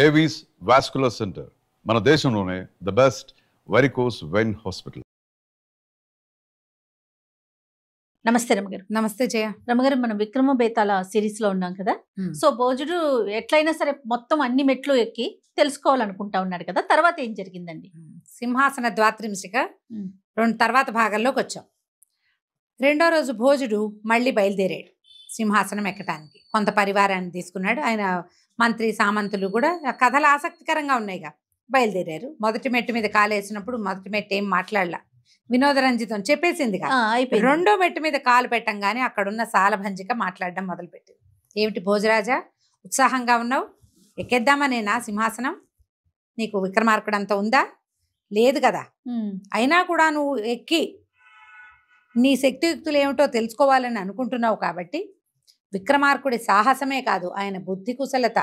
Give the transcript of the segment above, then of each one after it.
Avis vascular centre మన దేశంలోనే the best varicose vein hospital. నమస్తే రమగారు. నమస్తే జయ. రమగారు, మనం విక్రమ బేతాళ సిరీస్ లో ఉన్నాం కదా. సో భోజుడు ఎట్లయినా సరే మొత్తం అన్ని మెట్లు ఎక్కి తెలుసుకోవాలనుకుంటా ఉన్నాడు కదా. తర్వాత ఏం జరిగిందండి? సింహాసన ద్వాత్రింశిక తర్వాత భాగంలోకి వచ్చాం. రెండో రోజు భోజుడు మళ్ళీ బయలుదేరాడు సింహాసనం ఎక్కటానికి. కొంత పరివారాన్ని తీసుకున్నాడు. ఆయన మంత్రి సామంతులు కూడా కథలు ఆసక్తికరంగా ఉన్నాయిగా బయలుదేరారు. మొదటి మెట్టు మీద కాలేసినప్పుడు మొదటి మెట్టు ఏం మాట్లాడలా, వినోదరంజితం చెప్పేసింది కదా. రెండో మెట్టు మీద కాలు పెట్టంగానే అక్కడున్న సాలభంజిక మాట్లాడడం మొదలుపెట్టింది. ఏమిటి భోజరాజా, ఉత్సాహంగా ఉన్నావు? ఎక్కేద్దామనేనా సింహాసనం? నీకు విక్రమార్కుడు అంత ఉందా? లేదు కదా. అయినా కూడా నువ్వు ఎక్కి నీ శక్తియుక్తులు ఏమిటో తెలుసుకోవాలని అనుకుంటున్నావు కాబట్టి విక్రమార్కుడి సాహసమే కాదు, ఆయన బుద్ధి కుశలత,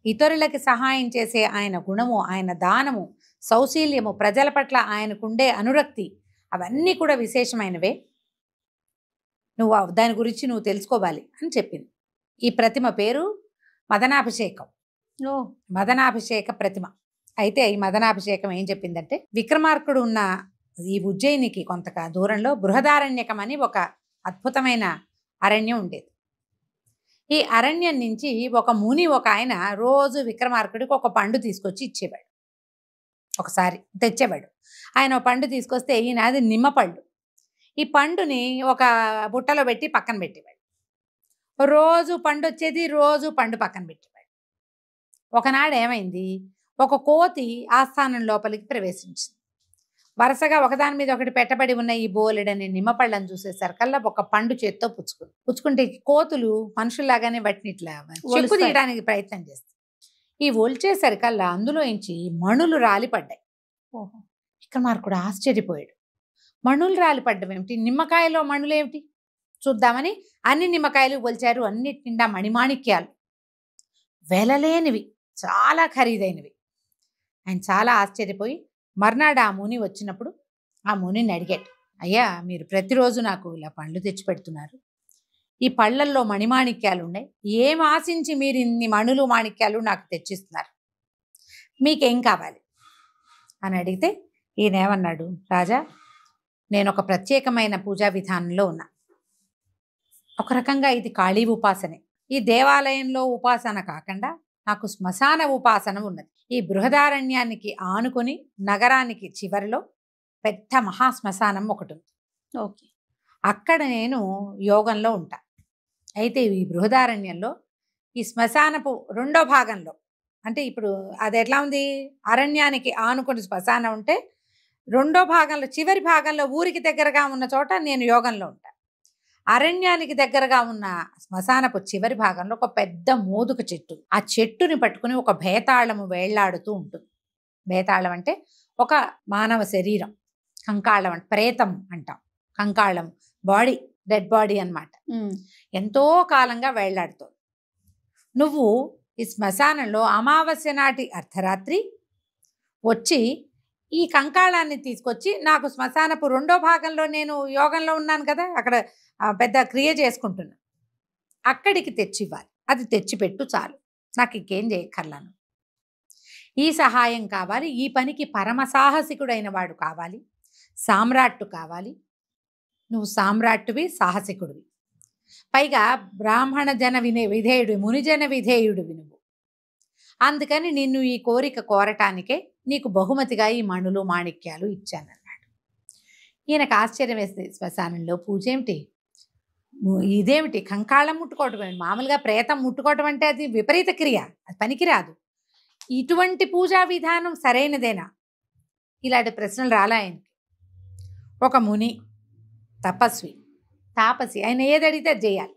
ఇతరులకి సహాయం చేసే ఆయన గుణము, ఆయన దానము, సౌశీల్యము, ప్రజల పట్ల ఆయనకుండే అనురక్తి, అవన్నీ కూడా విశేషమైనవే. నువ్వు దాని గురించి నువ్వు తెలుసుకోవాలి అని చెప్పింది. ఈ ప్రతిమ పేరు మదనాభిషేకం. మదనాభిషేక ప్రతిమ. అయితే ఈ మదనాభిషేకం ఏం చెప్పిందంటే, విక్రమార్కుడు ఉన్న ఈ ఉజ్జయినికి కొంత దూరంలో బృహదారణ్యకం అని ఒక అద్భుతమైన అరణ్యం ఉండేది. ఈ అరణ్యం నుంచి ఒక ముని, ఒక ఆయన రోజు విక్రమార్కుడికి ఒక పండు తీసుకొచ్చి ఇచ్చేవాడు. ఒకసారి తెచ్చేవాడు. ఆయన ఒక పండు తీసుకొస్తే ఈయన అది నిమ్మపళ్ళు. ఈ పండుని ఒక బుట్టలో పెట్టి పక్కన పెట్టేవాడు. రోజు పండు వచ్చేది, రోజు పండు పక్కన పెట్టేవాడు. ఒకనాడు ఏమైంది, ఒక కోతి ఆస్థానం లోపలికి ప్రవేశించింది. వరుసగా ఒకదాని మీద ఒకటి పెట్టబడి ఉన్న ఈ బోలెడని నిమ్మపళ్ళని చూసేసరికల్లా ఒక పండు చేత్తో పుచ్చుకుంటే కోతులు మనుషుల్లాగానే వాటిని ఇట్లా చెక్కు తీయడానికి ప్రయత్నం చేస్తాయి. ఈ ఒల్చేసరికల్లా అందులోంచి మణులు రాలిపడ్డాయి. విక్రమార్కుడు ఆశ్చర్యపోయాడు. మణులు రాలిపడ్డం ఏమిటి? నిమ్మకాయలో మణులు ఏమిటి చూద్దామని అన్ని నిమ్మకాయలు ఒలిచారు. అన్నిటి నిండా మణిమాణిక్యాలు, వెలలేనివి, చాలా ఖరీదైనవి. ఆయన చాలా ఆశ్చర్యపోయి మర్నాడు ఆ ముని వచ్చినప్పుడు ఆ మునిని అడిగాడు, అయ్యా మీరు ప్రతిరోజు నాకు ఇలా పండ్లు తెచ్చి పెడుతున్నారు, ఈ పళ్ళల్లో మణిమాణిక్యాలు ఉన్నాయి, ఏం ఆశించి మీరు ఇన్ని మణులు మాణిక్యాలు నాకు తెచ్చిస్తున్నారు, మీకేం కావాలి అని అడిగితే ఈయన ఏమన్నాడు, రాజా నేను ఒక ప్రత్యేకమైన పూజా విధానంలో ఉన్నా. ఒక రకంగా ఇది కాళీ ఉపాసనే. ఈ దేవాలయంలో ఉపాసన కాకుండా నాకు శ్మశాన ఉపాసన ఉన్నది. ఈ బృహదారణ్యానికి ఆనుకొని నగరానికి చివరిలో పెద్ద మహాశ్మశానం ఒకటి ఉంది. ఓకే, అక్కడ నేను యోగంలో ఉంటా. అయితే ఈ బృహదారణ్యంలో ఈ శ్మశానపు రెండో భాగంలో, అంటే ఇప్పుడు అది ఎట్లా ఉంది, అరణ్యానికి ఆనుకొని శ్మశానం ఉంటే రెండో భాగంలో చివరి భాగంలో ఊరికి దగ్గరగా ఉన్న చోట నేను యోగంలో ఉంటా. అరణ్యానికి దగ్గరగా ఉన్న శ్మశానపు చివరి భాగంలో ఒక పెద్ద మోదుక చెట్టు. ఆ చెట్టుని పట్టుకుని ఒక భేతాళము వేళ్లాడుతూ ఉంటుంది. భేతాళం అంటే ఒక మానవ శరీరం, కంకాళం అంటే ప్రేతం అంటాం. కంకాళం బాడీ, డెడ్ బాడీ అన్నమాట. ఎంతో కాలంగా వేళ్లాడుతుంది. నువ్వు ఈ శ్మశానంలో అమావాస్య నాటి అర్ధరాత్రి వచ్చి ఈ కంకాళాన్ని తీసుకొచ్చి నాకు శ్మశానపు రెండో భాగంలో నేను యోగంలో ఉన్నాను కదా, అక్కడ పెద్ద క్రియ చేసుకుంటున్నా, అక్కడికి తెచ్చివ్వాలి. అది తెచ్చిపెట్టు చాలు, నాకు ఇంకేం చేయక్కర్లాను. ఈ సహాయం కావాలి, ఈ పనికి పరమ సాహసికుడైన వాడు కావాలి, సామ్రాట్టు కావాలి. నువ్వు సామ్రాట్టువి, సాహసికుడివి, పైగా బ్రాహ్మణ జన విధేయుడు, మునిజన విధేయుడివి నువ్వు. అందుకని నిన్ను ఈ కోరిక కోరటానికే నీకు బహుమతిగా ఈ మణులు మాణిక్యాలు ఇచ్చానన్నాడు. ఈయనకు ఆశ్చర్యం వేస్తుంది. శ్మశానంలో పూజ ఏమిటి, ఇదేమిటి, కంకాళం ముట్టుకోవటం ఏమిటి, మామూలుగా ప్రేతం ముట్టుకోవటం అంటే అది విపరీత క్రియ, అది పనికిరాదు, ఇటువంటి పూజా విధానం సరైనదేనా? ఇలాంటి ప్రశ్నలు రాలా ఆయనకి. ఒక ముని, తపస్వి, తాపసి, ఆయన ఏది అడిగితే అది చేయాలి.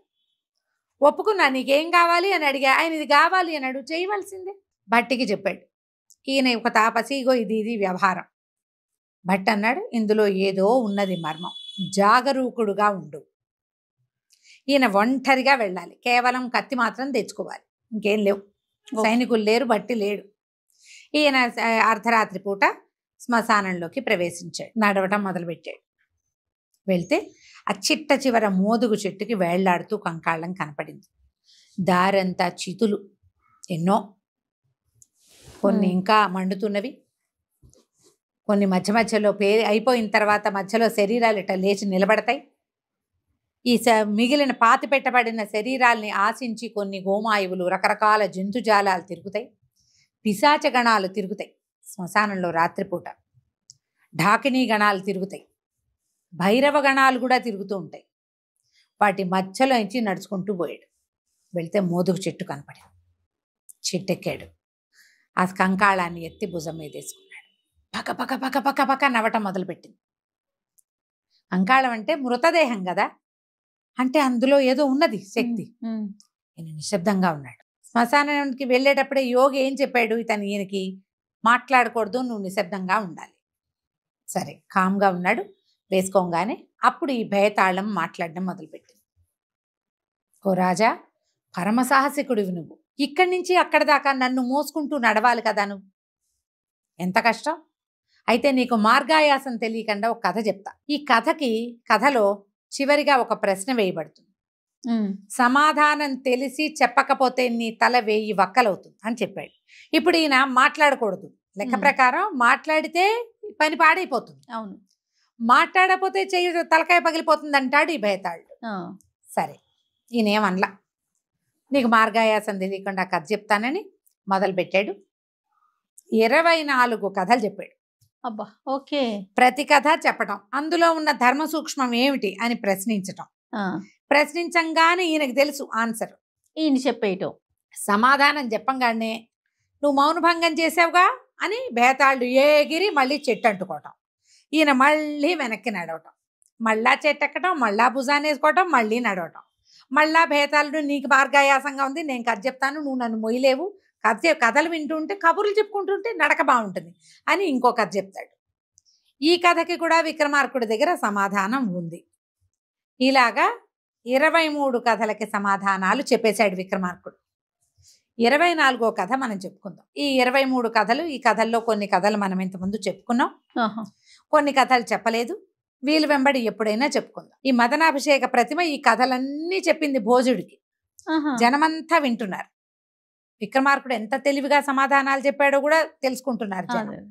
ఒప్పుకున్నా, నీకేం కావాలి అని అడిగా, ఆయన ఇది కావాలి అన్నాడు, చేయవలసిందే. భట్టికి చెప్పాడు, ఈయన ఒక తాపసి, ఇగో ఇది వ్యవహారం. భట్ అన్నాడు, ఇందులో ఏదో ఉన్నది మర్మం, జాగరూకుడుగా ఉండు. ఈయన ఒంటరిగా వెళ్ళాలి, కేవలం కత్తి మాత్రం తెచ్చుకోవాలి, ఇంకేం లేవు, సైనికులు లేరు, భట్టి లేడు. ఈయన అర్ధరాత్రి పూట శ్మశానంలోకి ప్రవేశించాడు, నడవటం మొదలుపెట్టాడు. వెళ్తే ఆ చిట్ట చివర మోదుగు చెట్టుకి వేళ్లాడుతూ కంకాళం కనపడింది. దారంతా చితులు ఎన్నో, కొన్ని ఇంకా మండుతున్నవి, కొన్ని మధ్య మధ్యలో అయిపోయిన తర్వాత మధ్యలో శరీరాలు ఇట్లా లేచి నిలబడతాయి. ఈ మిగిలిన పాతి పెట్టబడిన శరీరాల్ని ఆశించి కొన్ని గోమాయువులు, రకరకాల జంతుజాలాలు తిరుగుతాయి. పిశాచ గణాలు తిరుగుతాయి శ్మశానంలో రాత్రిపూట. ఢాకినీ గణాలు తిరుగుతాయి. భైరవ గణాలు కూడా తిరుగుతూ ఉంటాయి. వాటి మధ్యలో నుంచి నడుచుకుంటూ పోయాడు. వెళితే మోదుగు చెట్టు కనపడింది. చెట్టు ఎక్కాడు. ఆ కంకాళాన్ని ఎత్తి భుజం మీద వేసుకున్నాడు. పక్క పక్క పక్క పక్క పక్క నవ్వటం మొదలుపెట్టింది. కంకాళం అంటే మృతదేహం కదా, అంటే అందులో ఏదో ఉన్నది శక్తి. ఈయన నిశ్శబ్దంగా ఉన్నాడు. శ్మశానానికి వెళ్ళేటప్పుడే యోగి ఏం చెప్పాడు, ఈయనకి మాట్లాడకూడదు, నువ్వు నిశ్శబ్దంగా ఉండాలి. సరే కామ్గా ఉన్నాడు. వేసుకోగానే అప్పుడు ఈ భయతాళం మాట్లాడడం మొదలుపెట్టింది. ఓ రాజా, పరమసాహసికుడివి నువ్వు. ఇక్కడి నుంచి అక్కడ దాకా నన్ను మోసుకుంటూ నడవాలి కదా నువ్వు. ఎంత కష్టం. అయితే నీకు మార్గాయాసం తెలియకుండా ఒక కథ చెప్తా. ఈ కథలో చివరిగా ఒక ప్రశ్న వేయబడుతుంది. సమాధానం తెలిసి చెప్పకపోతే నీ తల 1000 వక్కలవుతుంది అని చెప్పాడు. ఇప్పుడు ఈయన మాట్లాడకూడదు. లెక్క ప్రకారం మాట్లాడితే పని పాడైపోతుంది. అవును. మాట్లాడకపోతే చెయ్యి తలకాయ పగిలిపోతుంది అంటాడు ఈ భయతాళుడు. సరే ఈయనేమనలా. నీకు మార్గాయాసం తెలియకుండా కథ చెప్తానని మొదలుపెట్టాడు. 24 కథలు చెప్పాడు. అబ్బా, ఓకే. ప్రతి కథ చెప్పటం, అందులో ఉన్న ధర్మ సూక్ష్మం ఏమిటి అని ప్రశ్నించటం. ప్రశ్నించంగానే ఈయనకు తెలుసు ఆన్సర్. ఈయన చెప్పేయటం. సమాధానం చెప్పంగానే నువ్వు మౌనభంగం చేసావుగా అని భేతాళుడు ఏగిరి మళ్ళీ చెట్టు అంటుకోవటం. ఈయన మళ్ళీ వెనక్కి నడవటం, మళ్ళా చెట్టు ఎక్కటం, మళ్ళా భుజాన్ని వేసుకోవటం, మళ్ళీ నడవటం. మళ్ళా భేతాళుడు నీకు మార్గాయాసంగా ఉంది, నేను కథ చెప్తాను, నువ్వు నన్ను మొయ్యలేవు, కథలు వింటుంటే కబుర్లు చెప్పుకుంటుంటే నడక బాగుంటుంది అని ఇంకో కథ చెప్తాడు. ఈ కథకి కూడా విక్రమార్కుడి దగ్గర సమాధానం ఉంది. ఇలాగా 23 కథలకి సమాధానాలు చెప్పేశాడు విక్రమార్కుడు. 24వ కథ మనం చెప్పుకుందాం. ఈ 23 కథలు, ఈ కథల్లో కొన్ని కథలు మనం ఇంతకుముందు చెప్పుకున్నాం, కొన్ని కథలు చెప్పలేదు. వీలు వెంబడి ఎప్పుడైనా చెప్పుకుందాం. ఈ మదనాభిషేక ప్రతిమ ఈ కథలన్నీ చెప్పింది భోజుడికి. జనమంతా వింటున్నారు. విక్రమార్కుడు ఎంత తెలివిగా సమాధానాలు చెప్పాడో కూడా తెలుసుకుంటున్నారు జనం.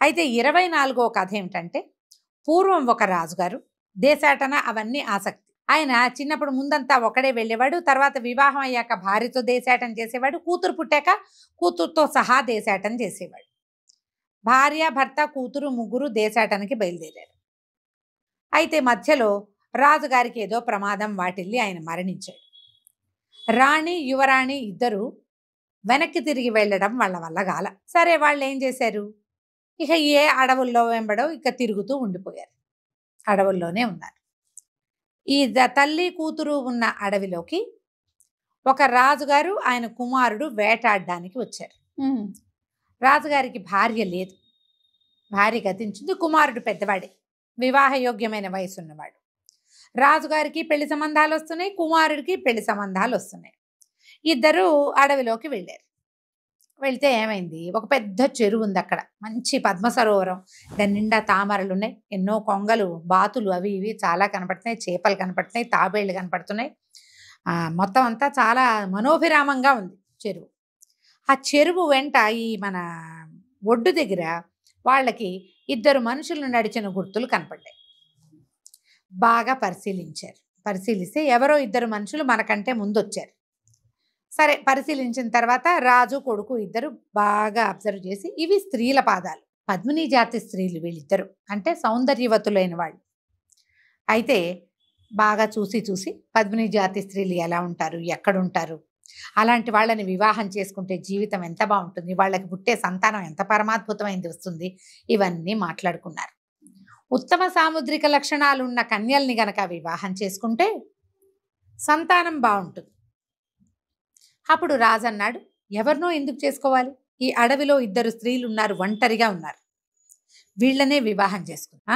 అయితే 24వ కథ ఏమిటంటే, పూర్వం ఒక రాజుగారు, దేశాటన అవన్నీ ఆసక్తి. ఆయన చిన్నప్పుడు ముందంతా ఒకడే వెళ్ళేవాడు. తర్వాత వివాహం అయ్యాక భార్యతో దేశాటన చేసేవాడు. కూతురు పుట్టాక కూతురుతో సహా దేశాటన చేసేవాడు. భార్య, భర్త, కూతురు ముగ్గురు దేశాటనకి బయలుదేరారు. అయితే మధ్యలో రాజుగారికి ఏదో ప్రమాదం వాటిల్లి ఆయన మరణించాడు. రాణి, యువరాణి ఇద్దరు వెనక్కి తిరిగి వెళ్ళడం వాళ్ళ వల్ల గాల. సరే వాళ్ళు ఏం చేశారు, ఇక ఏ అడవుల్లో వెంబడో ఇక తిరుగుతూ ఉండిపోయారు. అడవుల్లోనే ఉన్నారు. ఈ తల్లి కూతురు ఉన్న అడవిలోకి ఒక రాజుగారు, ఆయన కుమారుడు వేటాడడానికి వచ్చారు. రాజుగారికి భార్య లేదు, భార్య గతించింది. కుమారుడు పెద్దవాడే, వివాహయోగ్యమైన వయసు ఉన్నవాడు. రాజుగారికి పెళ్లి సంబంధాలు వస్తున్నాయి, కుమారుడికి పెళ్లి సంబంధాలు వస్తున్నాయి. ఇద్దరు అడవిలోకి వెళ్ళారు. వెళ్తే ఏమైంది, ఒక పెద్ద చెరువు ఉంది అక్కడ, మంచి పద్మ సరోవరం, దాని నిండా తామరలు ఉన్నాయి, ఎన్నో కొంగలు, బాతులు అవి ఇవి చాలా కనపడుతున్నాయి, చేపలు కనపడుతున్నాయి, తాబేళ్లు కనపడుతున్నాయి. మొత్తం అంతా చాలా మనోభిరామంగా ఉంది చెరువు. ఆ చెరువు వెంట ఈ మన ఒడ్డు దగ్గర వాళ్ళకి 2 మనుషులు నడిచిన గుర్తులు కనపడ్డాయి. బాగా పరిశీలిస్తే ఎవరో 2 మనుషులు మనకంటే ముందు వచ్చారు. సరే పరిశీలించిన తర్వాత రాజు కొడుకు ఇద్దరు బాగా అబ్జర్వ్ చేసి, ఇవి స్త్రీల పాదాలు, పద్మిని జాతి స్త్రీలు వీళ్ళిద్దరు, అంటే సౌందర్యవతులైన వాళ్ళు. అయితే బాగా చూసి పద్మిని జాతి స్త్రీలు ఎలా ఉంటారు, ఎక్కడుంటారు, అలాంటి వాళ్ళని వివాహం చేసుకుంటే జీవితం ఎంత బాగుంటుంది, వాళ్ళకి పుట్టే సంతానం ఎంత పరమాద్భుతమైంది వస్తుంది, ఇవన్నీ మాట్లాడుకున్నారు. ఉత్తమ సాముద్రిక లక్షణాలు ఉన్న కన్యల్ని గనక వివాహం చేసుకుంటే సంతానం బాగుంటుంది. అప్పుడు రాజు అన్నాడు, ఎవరినో ఎందుకు చేసుకోవాలి, ఈ అడవిలో 2 స్త్రీలు ఉన్నారు, ఒంటరిగా ఉన్నారు, వీళ్ళనే వివాహం చేసుకున్నా.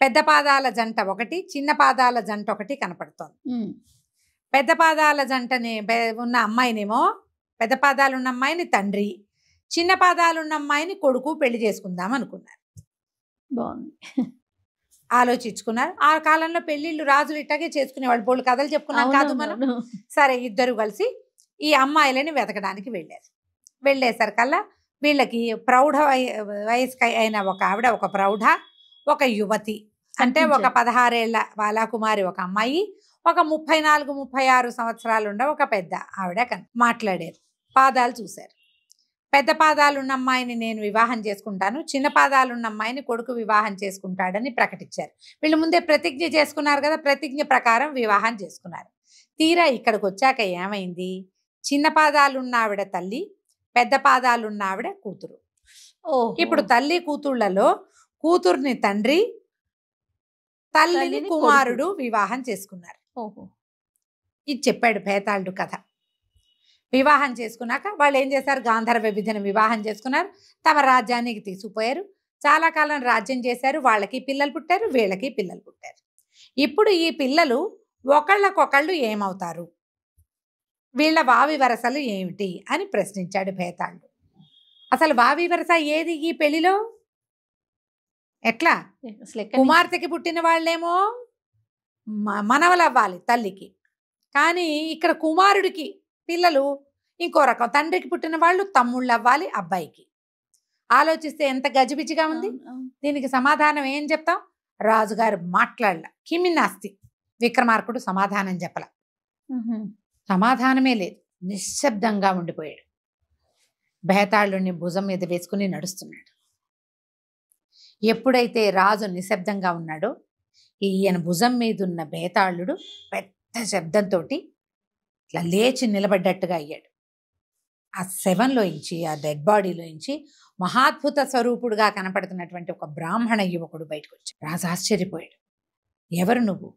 పెద్ద పాదాల జంట ఒకటి, చిన్న పాదాల జంట ఒకటి కనపడుతోంది. పెద్ద పాదాల జంటని ఉన్న అమ్మాయినేమో, పెద్ద పాదాలు ఉన్న అమ్మాయిని తండ్రి, చిన్న పాదాలు ఉన్న అమ్మాయిని కొడుకు పెళ్లి చేసుకుందాం అనుకున్నారు. బాగుంది. ఆలోచించుకున్నారు. ఆ కాలంలో పెళ్లిళ్ళు రాజులు ఇట్టాగే చేసుకునేవాళ్ళు. బోళ్ళు కథలు చెప్పుకున్నాం కాదు మనం. సరే ఇద్దరు కలిసి ఈ అమ్మాయిలని వెతకడానికి వెళ్ళారు. వెళ్ళేసరికల్లా వీళ్ళకి ప్రౌఢ వయస్సు అయిన ఒక ఆవిడ, ఒక ప్రౌఢ, ఒక యువతి, అంటే ఒక 16 ఏళ్ల బాలాకుమారి ఒక అమ్మాయి, ఒక 34-36 సంవత్సరాలు ఉండ ఒక పెద్ద ఆవిడ మాట్లాడారు. పాదాలు చూశారు. పెద్ద పాదాలున్న అమ్మాయిని నేను వివాహం చేసుకుంటాను, చిన్న పాదాలున్న అమ్మాయిని కొడుకు వివాహం చేసుకుంటాడని ప్రకటించారు. వీళ్ళు ముందే ప్రతిజ్ఞ చేసుకున్నారు కదా, ప్రతిజ్ఞ ప్రకారం వివాహం చేసుకున్నారు. తీరా ఇక్కడికి వచ్చాక ఏమైంది? చిన్న పాదాలున్న ఆవిడ తల్లి, పెద్ద పాదాలున్న ఆవిడ కూతురు. ఇప్పుడు తల్లి కూతుళ్లలో కూతుర్ని తండ్రి, తల్లిని కుమారుడు వివాహం చేసుకున్నారు. ఇది చెప్పాడు భేతాళుడు కథ. వివాహం చేసుకున్నాక వాళ్ళు ఏం చేశారు? గాంధర్వ విధిని వివాహం చేసుకున్నారు, తమ రాజ్యానికి తీసుకుపోయారు. చాలా కాలం రాజ్యం చేశారు. వాళ్ళకి పిల్లలు పుట్టారు, వీళ్ళకి పిల్లలు పుట్టారు. ఇప్పుడు ఈ పిల్లలు ఒకళ్ళకొకళ్ళు ఏమవుతారు, వీళ్ళ వావి వరసలు ఏమిటి అని ప్రశ్నించాడు భేతాళుడు. అసలు వావి వరస ఏది ఈ పెళ్లిలో? ఎట్లా? కుమార్తెకి పుట్టిన వాళ్ళేమో మనవలు అవ్వాలి తల్లికి, కానీ ఇక్కడ కుమారుడికి పిల్లలు ఇంకో రకం. తండ్రికి పుట్టిన వాళ్ళు తమ్ముళ్ళు అవ్వాలి అబ్బాయికి. ఆలోచిస్తే ఎంత గజిబిజిగా ఉంది. దీనికి సమాధానం ఏం చెప్తాం? రాజుగారు మాట్లాడల, కిమినాస్తి. విక్రమార్కుడు సమాధానం చెప్పల, సమాధానమే లేదు, నిశ్శబ్దంగా ఉండిపోయాడు. భేతాళుడిని భుజం మీద వేసుకుని నడుస్తున్నాడు. ఎప్పుడైతే రాజు నిశ్శబ్దంగా ఉన్నాడో ఈయన భుజం మీద ఉన్న భేతాళుడు పెద్ద శబ్దంతో ఇట్లా లేచి నిలబడ్డట్టుగా అయ్యాడు. ఆ శవంలోంచి, ఆ డెడ్ బాడీలోంచి మహాద్భుత స్వరూపుడుగా కనపడుతున్నటువంటి ఒక బ్రాహ్మణ యువకుడు బయటకు వచ్చాడు. రాజు ఆశ్చర్యపోయాడు. ఎవరు నువ్వు,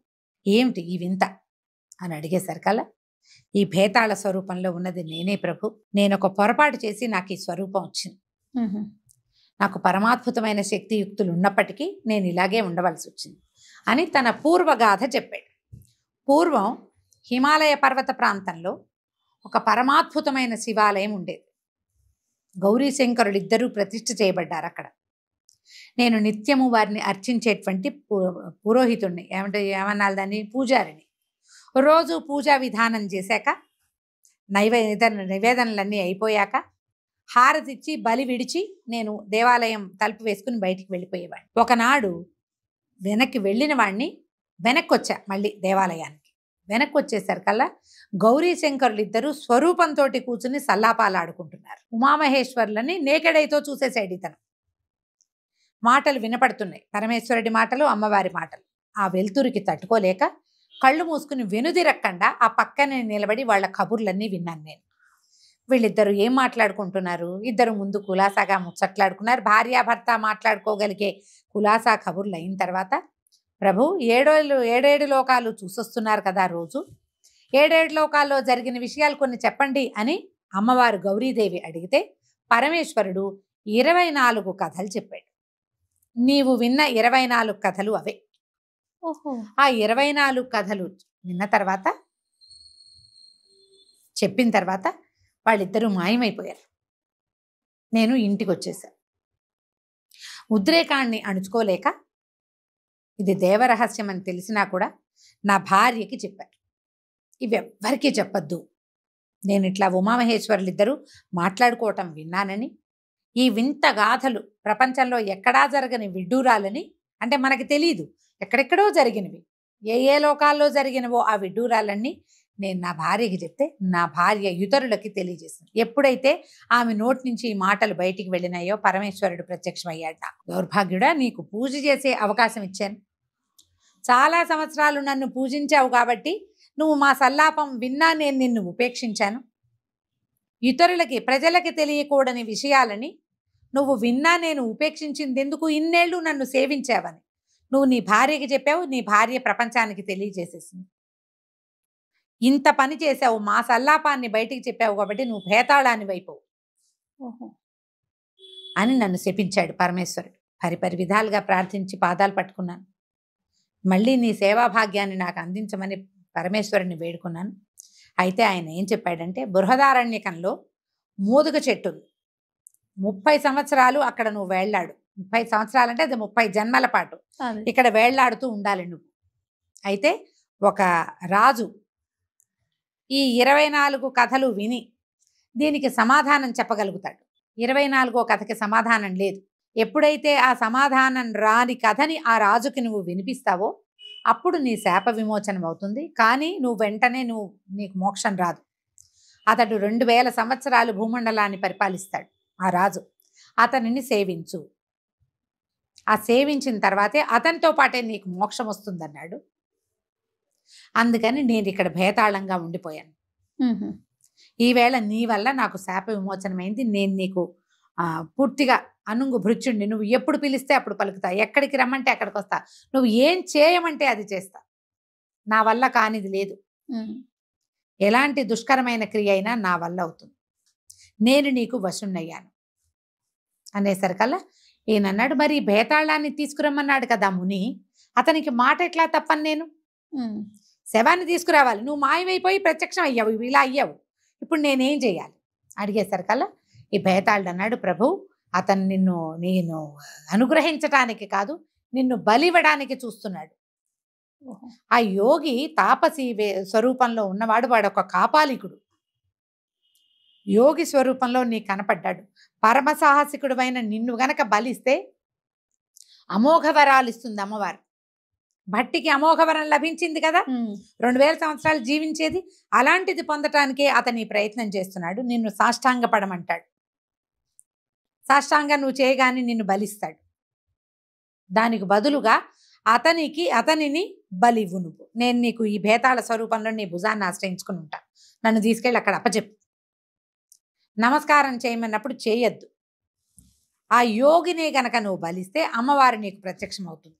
ఏమిటి ఈ వింత అని అడిగేసరికల్లా, ఈ భేతాళ స్వరూపంలో ఉన్నది నేనే ప్రభు. నేను ఒక పొరపాటు చేసి నాకు ఈ స్వరూపం వచ్చింది. నాకు పరమాద్భుతమైన శక్తియుక్తులు ఉన్నప్పటికీ నేను ఇలాగే ఉండవలసి వచ్చింది అని తన పూర్వగాథ చెప్పాడు. పూర్వం హిమాలయ పర్వత ప్రాంతంలో ఒక పరమాద్భుతమైన శివాలయం ఉండేది. గౌరీశంకరులు ఇద్దరూ ప్రతిష్ఠ చేయబడ్డారు అక్కడ. నేను నిత్యము వారిని అర్చించేటువంటి పురోహితుడిని, ఏమన్నాలి దాన్ని, పూజారిని. రోజు పూజా విధానం చేశాక, నివేదనలన్నీ అయిపోయాక, హారతిచ్చి బలి విడిచి నేను దేవాలయం తలుపు వేసుకుని బయటికి వెళ్ళిపోయేవాడిని. ఒకనాడు వెనక్కి వెళ్ళిన వాడిని వెనక్కి వచ్చా, మళ్ళీ దేవాలయానికి వెనక్కి వచ్చేసరికల్లా గౌరీశంకరులు ఇద్దరు స్వరూపంతో కూర్చుని సల్లాపాలు ఆడుకుంటున్నారు. ఉమామహేశ్వరులని నేకెడైతో చూసేసాడు ఇతను. మాటలు వినపడుతున్నాయి, పరమేశ్వరుడి మాటలు, అమ్మవారి మాటలు. ఆ వెలుతురికి తట్టుకోలేక కళ్ళు మూసుకుని వెనుదిరక్కండా ఆ పక్కనే నిలబడి వాళ్ళ కబుర్లన్నీ విన్నాను నేను. వీళ్ళిద్దరు ఏం మాట్లాడుకుంటున్నారు? ఇద్దరు ముందు కులాసాగా ముచ్చట్లాడుకున్నారు. భార్యాభర్త మాట్లాడుకోగలిగే కులాసా కబుర్లు అయిన తర్వాత, ప్రభు 7 లోకాలు చూసొస్తున్నారు కదా రోజు, 7 లోకాల్లో జరిగిన విషయాలు కొన్ని చెప్పండి అని అమ్మవారు గౌరీదేవి అడిగితే పరమేశ్వరుడు 24 కథలు చెప్పాడు. నీవు విన్న 24 కథలు అవే. ఆ 24 కథలు విన్న తర్వాత, చెప్పిన తర్వాత వాళ్ళిద్దరూ మాయమైపోయారు. నేను ఇంటికి వచ్చేసాను. ఉద్రేకాన్ని అణుచుకోలేక, ఇది దేవరహస్యం అని తెలిసినా కూడా నా భార్యకి చెప్పాను, ఇవి ఎవ్వరికీ చెప్పద్దు, నేను ఇట్లా ఉమామహేశ్వరులు ఇద్దరు మాట్లాడుకోవటం విన్నానని, ఈ వింత గాథలు ప్రపంచంలో ఎక్కడా జరగని విడ్డూరాలని, అంటే మనకి తెలియదు, ఎక్కడెక్కడో జరిగినవి, ఏ లోకాల్లో జరిగినవో ఆ విడ్డూరాలన్నీ నేను నా భార్యకి చెప్తే నా భార్య ఇతరులకి తెలియజేసింది. ఎప్పుడైతే ఆమె నోటి నుంచి ఈ మాటలు బయటికి వెళ్ళినాయో పరమేశ్వరుడు ప్రత్యక్షమయ్యాట. దౌర్భాగ్యుడా, నీకు పూజ చేసే అవకాశం ఇచ్చాను, చాలా సంవత్సరాలు నన్ను పూజించావు కాబట్టి నువ్వు మా సల్లాపం విన్నా నేను నిన్ను ఉపేక్షించాను. ఇతరులకి, ప్రజలకి తెలియకూడని విషయాలని నువ్వు విన్నా నేను ఉపేక్షించింది ఎందుకు? ఇన్నేళ్ళు నన్ను సేవించావని నువ్వు నీ భార్యకి చెప్పావు, నీ భార్య ప్రపంచానికి తెలియజేసేసింది. ఇంత పని చేసావు, మా సల్లాపాన్ని బయటికి చెప్పావు కాబట్టి నువ్వు భేతాళాన్ని వైపోవు అని నన్ను శపించాడు పరమేశ్వరుడు. పరిపరి విధాలుగా ప్రార్థించి పాదాలు పట్టుకున్నాను. మళ్ళీ నీ సేవాభాగ్యాన్ని నాకు అందించమని పరమేశ్వరుని వేడుకున్నాను. అయితే ఆయన ఏం చెప్పాడంటే, బృహదారణ్యకంలో మోదుగ చెట్టు 30 సంవత్సరాలు అక్కడ నువ్వు వేళ్లాడు. 30 సంవత్సరాలు అంటే అది 30 జన్మల పాటు ఇక్కడ వేళ్లాడుతూ ఉండాలి నువ్వు. అయితే ఒక రాజు ఈ 24 కథలు విని దీనికి సమాధానం చెప్పగలుగుతాడు. 24వ కథకి సమాధానం లేదు. ఎప్పుడైతే ఆ సమాధానం రాని కథని ఆ రాజుకి నువ్వు వినిపిస్తావో అప్పుడు నీ శాప విమోచనం అవుతుంది. కానీ నువ్వు వెంటనే నీకు మోక్షం రాదు. అతడు 2000 సంవత్సరాలు భూమండలాన్ని పరిపాలిస్తాడు ఆ రాజు. అతనిని సేవించు. ఆ సేవించిన తర్వాతే అతనితో పాటే నీకు మోక్షం వస్తుందన్నాడు. అందుకని నేను ఇక్కడ భేతాళంగా ఉండిపోయాను. ఈవేళ నీ వల్ల నాకు శాప విమోచనమైంది. నేను నీకు పూర్తిగా అనుంగు భృత్యుణ్ణి. నువ్వు ఎప్పుడు పిలిస్తే అప్పుడు పలుకుతా, ఎక్కడికి రమ్మంటే అక్కడికి వస్తా, నువ్వు ఏం చేయమంటే అది చేస్తా. నా వల్ల కానిది లేదు. ఎలాంటి దుష్కరమైన క్రియ అయినా నా వల్ల అవుతుంది. నేను నీకు వశుణ్ణయ్యాను అనేసరికల్లా ఈయన అన్నాడు, మరి భేతాళాన్ని తీసుకురమ్మన్నాడు కదా ముని, అతనికి మాట ఎట్లా తప్పని నేను? శవాన్ని తీసుకురావాలి, నువ్వు మాయమైపోయి ప్రత్యక్షం అయ్యావు, ఇలా అయ్యావు, ఇప్పుడు నేనేం చేయాలి అడిగేసరికల్లా ఈ భేతాళుడు అన్నాడు, ప్రభు అతను నేను అనుగ్రహించటానికి కాదు, నిన్ను బలివ్వడానికి చూస్తున్నాడు. ఆ యోగి తాపసి స్వరూపంలో ఉన్నవాడు, వాడు ఒక కాపాలికుడు. యోగి స్వరూపంలో నీకు కనపడ్డాడు. పరమసాహసికుడు అయిన నిన్ను గనక బలిస్తే అమోఘ వరాలు ఇస్తుంది అమ్మవారు. భట్టికి అమోఘ వరం లభించింది కదా, 2000 సంవత్సరాలు జీవించేది. అలాంటిది పొందటానికే అతని ప్రయత్నం చేస్తున్నాడు. నిన్ను సాష్టాంగ పడమంటాడు. సాష్టాంగ నువ్వు చేయగానే నిన్ను బలిస్తాడు. దానికి బదులుగా అతనిని బలివ్వు నువ్వు. నేను నీకు ఈ భేతాళ స్వరూపంలో నీ భుజాన్ని ఆశ్రయించుకుని ఉంటా. నన్ను తీసుకెళ్ళి అక్కడ అప్పచెప్పు. నమస్కారం చేయమన్నప్పుడు చేయొద్దు. ఆ యోగినే గనక నువ్వు బలిస్తే అమ్మవారు నీకు ప్రత్యక్షం అవుతుంది.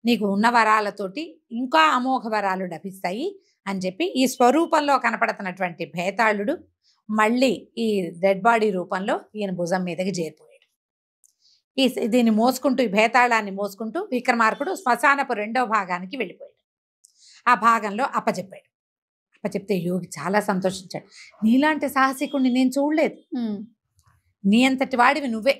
నీకు ఉన్న వరాలతోటి ఇంకా అమోఘ వరాలు లభిస్తాయి అని చెప్పి ఈ స్వరూపంలో కనపడుతున్నటువంటి భేతాళుడు మళ్ళీ ఈ డెడ్ బాడీ రూపంలో ఈయన భుజం మీదకి చేరిపోయాడు. దీన్ని మోసుకుంటూ, ఈ భేతాళాన్ని మోసుకుంటూ విక్రమార్కుడు శ్మశానపు 2వ భాగానికి వెళ్ళిపోయాడు. ఆ భాగంలో అప్పచెప్పాడు. అప్పచెప్తే యోగి చాలా సంతోషించాడు. నీలాంటి సాహసికుడిని నేను చూడలేదు. నీ అంతటి వాడివి నువ్వే.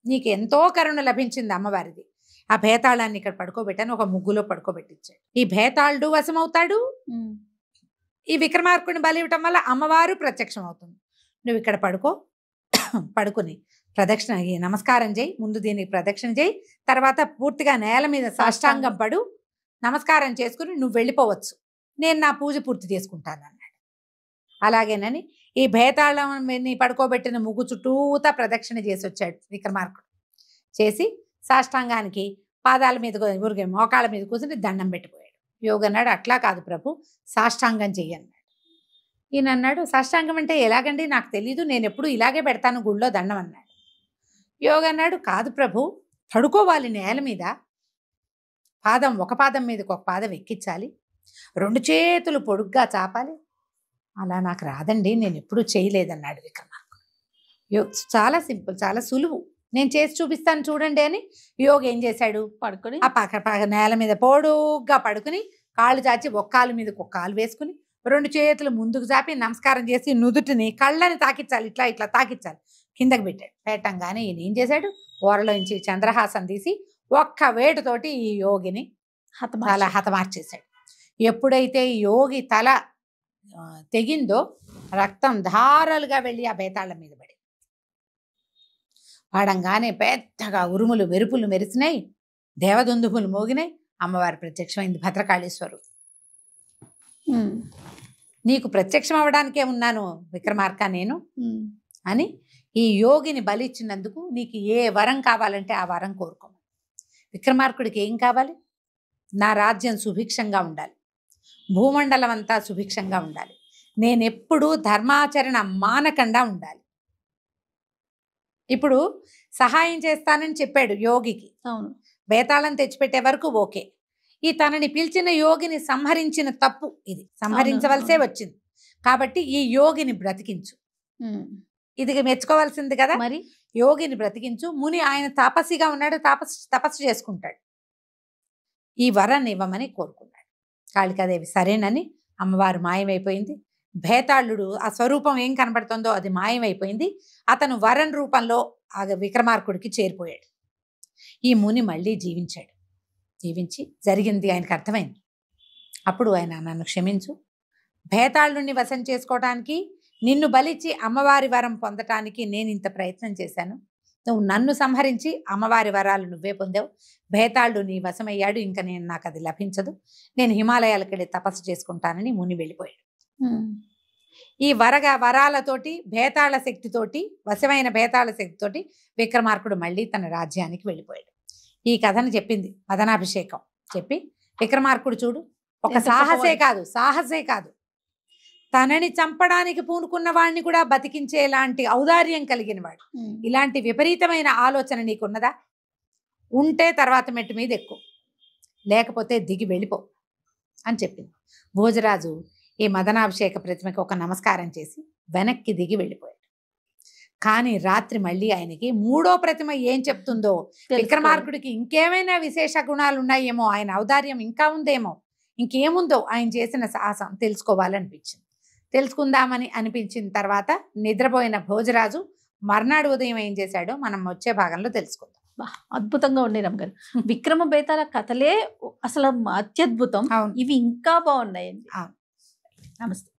నీకు ఎంతో కరుణ లభించింది అమ్మవారిది. ఆ భేతాళాన్ని ఇక్కడ పడుకోబెట్టాను, ఒక ముగ్గులో పడుకోబెట్టించాడు. ఈ భేతాళుడు వశమవుతాడు. ఈ విక్రమార్కుడిని బలి ఇవ్వటం వల్ల అమ్మవారు ప్రత్యక్షం అవుతుంది. నువ్వు ఇక్కడ పడుకుని ప్రదక్షిణ నమస్కారం చేయి. ముందు దీనికి ప్రదక్షిణ చేయి, తర్వాత పూర్తిగా నేల మీద సాష్టాంగం పడు, నమస్కారం చేసుకుని నువ్వు వెళ్ళిపోవచ్చు. నేను నా పూజ పూర్తి చేసుకుంటాను అన్నాడు. అలాగేనని ఈ భేతాళాన్ని పడుకోబెట్టిన ముగ్గు చుట్టూతా ప్రదక్షిణ చేసి వచ్చాడు విక్రమార్కుడు. చేసి సాష్టాంగానికి పాదాల మీద ఊరికే మోకాళ్ళ మీద కూర్చుని దండం పెట్టిపోయాడు. యోగి అన్నాడు, అట్లా కాదు ప్రభు, సాష్టాంగం చెయ్యన్నాడు. ఈయన అన్నాడు, సాష్టాంగం అంటే ఎలాగండి, నాకు తెలీదు, నేను ఎప్పుడు ఇలాగే పెడతాను గుళ్ళో దండం అన్నాడు. యోగి అన్నాడు, కాదు ప్రభు, పడుకోవాలి నేల మీద, ఒక పాదం మీదకి ఒక పాదం ఎక్కించాలి, 2 చేతులు పొడుగ్గా చాపాలి. అలా నాకు రాదండి, నేను ఎప్పుడూ చేయలేదన్నాడు విక్రమార్కుడు. చాలా సింపుల్, చాలా సులువు, నేను చేసి చూపిస్తాను చూడండి అని యోగి ఏం చేశాడు, పడుకుని ఆ పక్క నేల మీద పొడుగ్గా పడుకుని కాళ్ళు చాచి ఒక కాలు మీదకి ఒక కాలు వేసుకుని 2 చేతులు ముందుకు చాపి నమస్కారం చేసి నుదుటిని కళ్ళని తాకిచ్చాలి, ఇట్లా ఇట్లా తాకిచ్చాలి. కిందకి పెట్టాడు. పెట్టంగానే ఈయన ఏం చేశాడు, ఓరలోంచి చంద్రహాసం తీసి ఒక్క వేటుతోటి ఈ యోగిని అలా హతమార్చేశాడు. ఎప్పుడైతే ఈ యోగి తల తెగిందో రక్తం ధారలుగా వెళ్ళి ఆ బేతాళం మీద పడి వాడంగానే పెద్దగా ఉరుములు మెరుపులు మెరిసినాయి, దేవదుందుములు మోగినాయి. అమ్మవారి ప్రత్యక్షమైంది. భద్రకాళీశ్వరు, నీకు ప్రత్యక్షం అవ్వడానికే ఉన్నాను విక్రమార్క నేను అని ఈ యోగిని బలిచ్చినందుకు నీకు ఏ వరం కావాలంటే ఆ వరం కోరుకోమని. విక్రమార్కుడికి ఏం కావాలి, నా రాజ్యం సుభిక్షంగా ఉండాలి, భూమండలం అంతా సుభిక్షంగా ఉండాలి, నేనెప్పుడూ ధర్మాచరణ మానకుండా ఉండాలి. ఇప్పుడు సహాయం చేస్తానని చెప్పాడు యోగికి. అవును, బేతాళం తెచ్చిపెట్టే వరకు ఓకే. ఈ తనని పిలిచిన యోగిని సంహరించిన తప్పు, ఇది సంహరించవలసే వచ్చింది కాబట్టి ఈ యోగిని బ్రతికించు. ఇది మెచ్చుకోవాల్సింది కదా. మరి యోగిని బ్రతికించు. ముని ఆయన తాపసిగా ఉన్నాడు, తపస్సు చేసుకుంటాడు. ఈ వరాన్ని ఇవ్వమని కోరుకున్నాడు. కాళికాదేవి సరేనని అమ్మవారు మాయమైపోయింది. భేతాళుడు ఆ స్వరూపం ఏం కనబడుతుందో అది మాయమైపోయింది. అతను వరం రూపంలో ఆ విక్రమార్కుడికి చేరిపోయాడు. ఈ ముని మళ్ళీ జీవించాడు. జీవించి జరిగింది ఆయనకు అర్థమైంది. అప్పుడు ఆయన, నన్ను క్షమించు, భేతాళుడిని వశం చేసుకోవడానికి నిన్ను బలిచ్చి అమ్మవారి వరం పొందటానికి నేను ఇంత ప్రయత్నం చేశాను. నువ్వు నన్ను సంహరించి అమ్మవారి వరాలు నువ్వే పొందావు. భేతాళుడు నీ వశమయ్యాడు. ఇంకా నాకు అది లభించదు. నేను హిమాలయాలకు వెళ్ళి తపస్సు చేసుకుంటానని ముని వెళ్ళిపోయాడు. ఈ వరాలతోటి భేతాళ శక్తితోటి, వశమైన భేతాళ శక్తితోటి విక్రమార్కుడు మళ్ళీ తన రాజ్యానికి వెళ్ళిపోయాడు. ఈ కథను చెప్పింది మదనాభిషేకం. చెప్పి విక్రమార్కుడు చూడు, ఒక సాహసే కాదు తనని చంపడానికి పూనుకున్న వాడిని కూడా బతికించేలాంటి ఔదార్యం కలిగిన వాడు. ఇలాంటి విపరీతమైన ఆలోచన నీకున్నదా? ఉంటే తర్వాత మెట్టు మీద ఎక్కువ, లేకపోతే దిగి వెళ్ళిపో అని చెప్పింది. భోజరాజు ఈ మదనాభిషేక ప్రతిమకి ఒక నమస్కారం చేసి వెనక్కి దిగి వెళ్ళిపోయాడు. కానీ రాత్రి మళ్ళీ ఆయనకి మూడో ప్రతిమ ఏం చెప్తుందో, విక్రమార్కుడికి ఇంకేమైనా విశేష గుణాలు ఉన్నాయేమో, ఆయన ఔదార్యం ఇంకా ఉందేమో, ఇంకేముందో ఆయన చేసిన సాహసం తెలుసుకోవాలనిపించింది. తెలుసుకుందామని అనిపించిన తర్వాత నిద్రపోయిన భోజరాజు మర్నాడు ఉదయం ఏం చేశాడో మనం వచ్చే భాగంలో తెలుసుకుందాం. అద్భుతంగా ఉండే రమ్మగారు. విక్రమ బేతాళ కథలే అసలు అత్యద్భుతం. ఇవి ఇంకా బాగున్నాయండి. నమస్తే.